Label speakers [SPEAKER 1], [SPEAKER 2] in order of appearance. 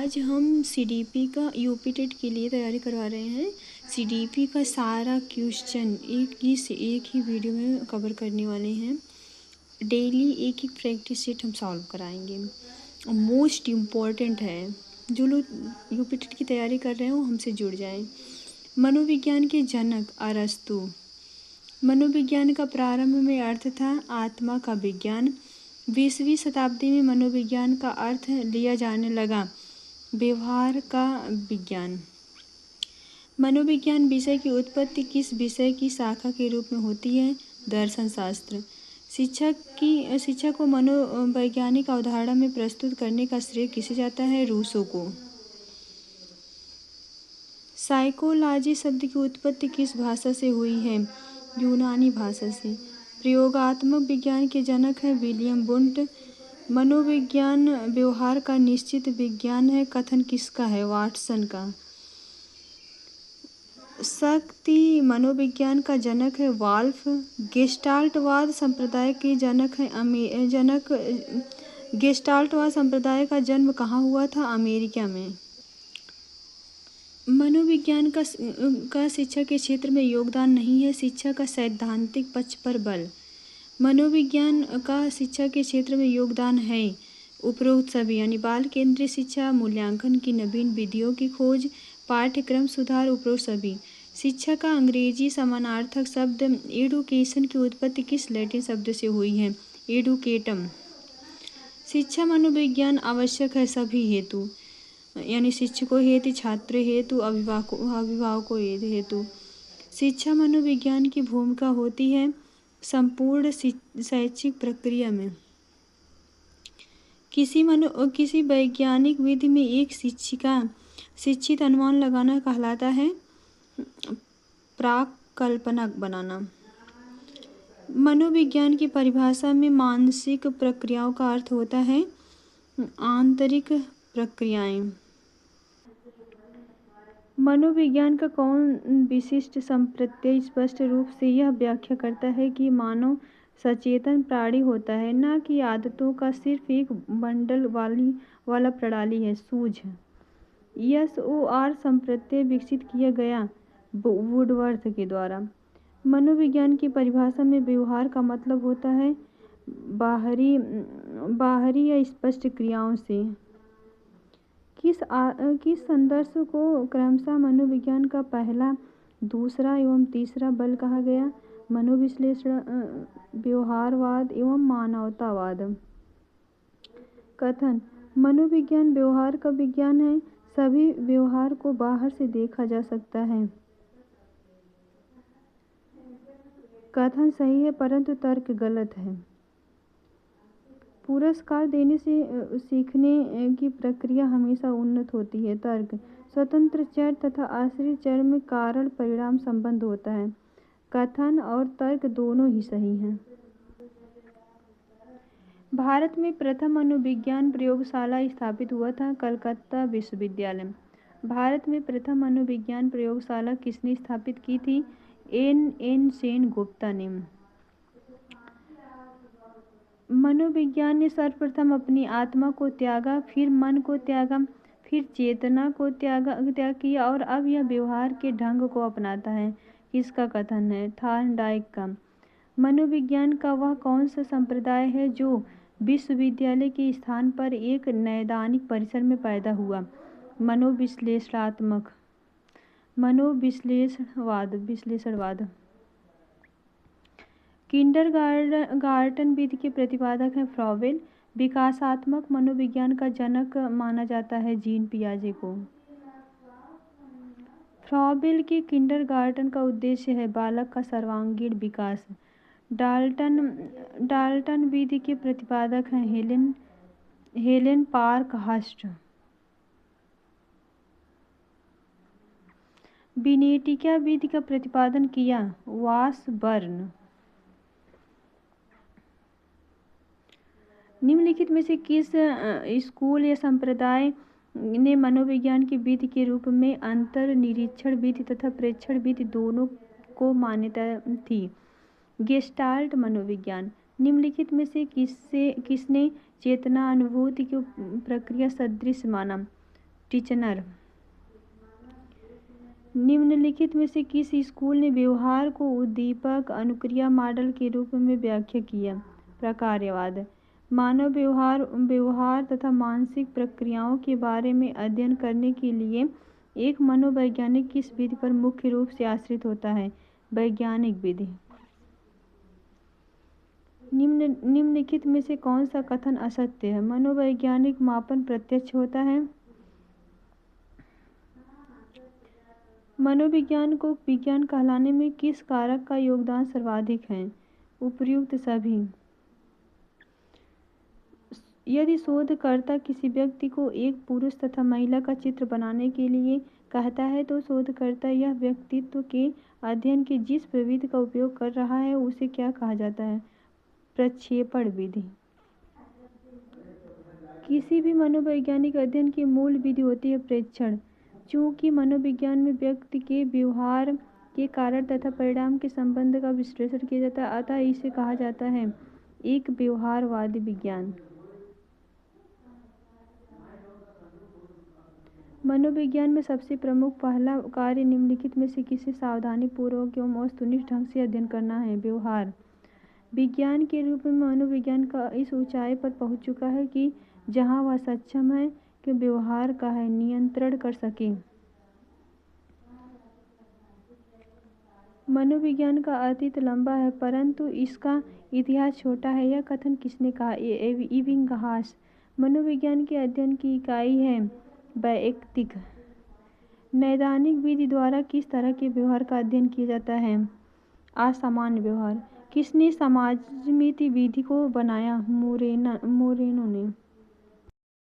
[SPEAKER 1] आज हम सीडीपी का यूपी टेट के लिए तैयारी करवा रहे हैं। सीडीपी का सारा क्वेश्चन एक ही वीडियो में कवर करने वाले हैं। डेली एक एक प्रैक्टिस सेट हम सॉल्व कराएंगे। मोस्ट इम्पॉर्टेंट है, जो लोग यूपी टेट की तैयारी कर रहे हैं वो हमसे जुड़ जाएं। मनोविज्ञान के जनक अरस्तु। मनोविज्ञान का प्रारंभ में अर्थ था आत्मा का विज्ञान। 20वीं शताब्दी में मनोविज्ञान का अर्थ लिया जाने लगा व्यवहार का विज्ञान। मनोविज्ञान विषय की उत्पत्ति किस विषय की शाखा के रूप में होती है? दर्शन शास्त्र। शिक्षा को मनोवैज्ञानिक अवधारणा में प्रस्तुत करने का श्रेय किसे जाता है? रूसो को। साइकोलॉजी शब्द की उत्पत्ति किस भाषा से हुई है? यूनानी भाषा से। प्रयोगात्मक विज्ञान के जनक हैं विलियम वुंट। मनोविज्ञान व्यवहार का निश्चित विज्ञान है, कथन किसका है? वाटसन का। शक्ति मनोविज्ञान का जनक है वाल्फ। गेस्टाल्टवाद संप्रदाय के जनक हैं गेस्टाल्टवाद संप्रदाय का जन्म कहाँ हुआ था? अमेरिका में। मनोविज्ञान का शिक्षा के क्षेत्र में योगदान नहीं है, शिक्षा का सैद्धांतिक पक्ष पर बल। मनोविज्ञान का शिक्षा के क्षेत्र में योगदान है उपरोक्त सभी, यानी बाल केंद्रीय शिक्षा, मूल्यांकन की नवीन विधियों की खोज, पाठ्यक्रम सुधार, उपरोक्त सभी। शिक्षा का अंग्रेजी समानार्थक शब्द एडुकेशन की उत्पत्ति किस लैटिन शब्द से हुई है? एडुकेटम। शिक्षा मनोविज्ञान आवश्यक है सभी हेतु, यानी शिक्षकों हेतु, छात्र हेतु, अभिभावकों हेतु। शिक्षा मनोविज्ञान की भूमिका होती है संपूर्ण शैक्षिक प्रक्रिया में। किसी वैज्ञानिक विधि में एक शिक्षित अनुमान लगाना कहलाता है प्राक्कल्पना बनाना। मनोविज्ञान की परिभाषा में मानसिक प्रक्रियाओं का अर्थ होता है आंतरिक प्रक्रियाएं। मनोविज्ञान का कौन विशिष्ट संप्रत्यय स्पष्ट रूप से यह व्याख्या करता है कि मानव सचेतन प्राणी होता है, न कि आदतों का सिर्फ एक बंडल वाला प्रणाली है? सूझ। SOR संप्रत्यय विकसित किया गया वुडवर्थ के द्वारा। मनोविज्ञान की परिभाषा में व्यवहार का मतलब होता है बाहरी या स्पष्ट क्रियाओं से। किस संदर्श को क्रमशः मनोविज्ञान का पहला, दूसरा एवं तीसरा बल कहा गया? मनोविश्लेषण, व्यवहारवाद एवं मानवतावाद। कथन मनोविज्ञान व्यवहार का विज्ञान है, सभी व्यवहार को बाहर से देखा जा सकता है। कथन सही है परंतु तर्क गलत है। पुरस्कार देने से सीखने की प्रक्रिया हमेशा उन्नत होती है। तर्क स्वतंत्र चर तथा आश्रित चर में कारण परिणाम संबंध होता है। कथन और तर्क दोनों ही सही हैं। भारत में प्रथम मनोविज्ञान प्रयोगशाला स्थापित हुआ था कलकत्ता विश्वविद्यालय। भारत में प्रथम मनोविज्ञान प्रयोगशाला किसने स्थापित की थी? N सेन गुप्ता ने। मनोविज्ञान ने सर्वप्रथम अपनी आत्मा को त्यागा, फिर मन को त्यागा, फिर चेतना को त्याग किया और अब यह व्यवहार के ढंग को अपनाता है। किसका कथन है? थॉर्नडाइक का। मनोविज्ञान का वह कौन सा संप्रदाय है जो विश्वविद्यालय के स्थान पर एक नैदानिक परिसर में पैदा हुआ? विश्लेषणवाद। किंडरगार्टन विधि के प्रतिपादक हैं फ्रॉबेल। विकासात्मक मनोविज्ञान का जनक माना जाता है जीन पियाजे को। फ्रॉबेल के किंडरगार्टन का उद्देश्य है बालक का सर्वांगीण विकास। डाल्टन विधि के प्रतिपादक हैं हेलेन पार्कहर्स्ट। विनेटिका विधि का प्रतिपादन किया वाशबर्न। निम्नलिखित में से किस स्कूल या संप्रदाय ने मनोविज्ञान की विधि के रूप में अंतर निरीक्षण विधि तथा प्रेक्षण विधि दोनों को मान्यता थी? गेस्टाल्ट मनोविज्ञान। निम्नलिखित में से किसने चेतना अनुभूति की प्रक्रिया सदृश माना? टिचनर। निम्नलिखित में से किस स्कूल ने व्यवहार को उद्दीपक अनुक्रिया मॉडल के रूप में व्याख्या किया? प्रकार्यवाद। मानव व्यवहार तथा मानसिक प्रक्रियाओं के बारे में अध्ययन करने के लिए एक मनोवैज्ञानिक किस विधि पर मुख्य रूप से आश्रित होता है? वैज्ञानिक विधि। निम्नलिखित में से कौन सा कथन असत्य है? मनोवैज्ञानिक मापन प्रत्यक्ष होता है। मनोविज्ञान को विज्ञान कहलाने में किस कारक का योगदान सर्वाधिक है? उपर्युक्त सभी। यदि शोधकर्ता किसी व्यक्ति को एक पुरुष तथा महिला का चित्र बनाने के लिए कहता है तो शोधकर्ता यह व्यक्तित्व के अध्ययन की जिस प्रविधि का उपयोग कर रहा है उसे क्या कहा जाता है? प्रक्षेपण विधि। किसी भी मनोवैज्ञानिक अध्ययन की मूल विधि होती है प्रेक्षण। चूंकि मनोविज्ञान में व्यक्ति के व्यवहार के कारण तथा परिणाम के संबंध का विश्लेषण किया जाता है, अतः इसे कहा जाता है एक व्यवहारवादी विज्ञान। मनोविज्ञान में सबसे प्रमुख पहला कार्य निम्नलिखित में से किसे सावधानी पूर्वक एवं वस्तुनिष्ठ ढंग से अध्ययन करना है? व्यवहार विज्ञान के रूप में मनोविज्ञान का इस ऊंचाई पर पहुंच चुका है कि जहां वह सक्षम है कि व्यवहार का है नियंत्रण कर सके। मनोविज्ञान का अतीत लंबा है परंतु इसका इतिहास छोटा है। यह कथन किसने कहा? एबिंगहास। मनोविज्ञान के अध्ययन की इकाई है वैयक्तिक। नैदानिक विधि द्वारा किस तरह के व्यवहार का अध्ययन किया जाता है? असामान्य व्यवहार। किसने समाजमिति विधि को बनाया? मोरेनो ने।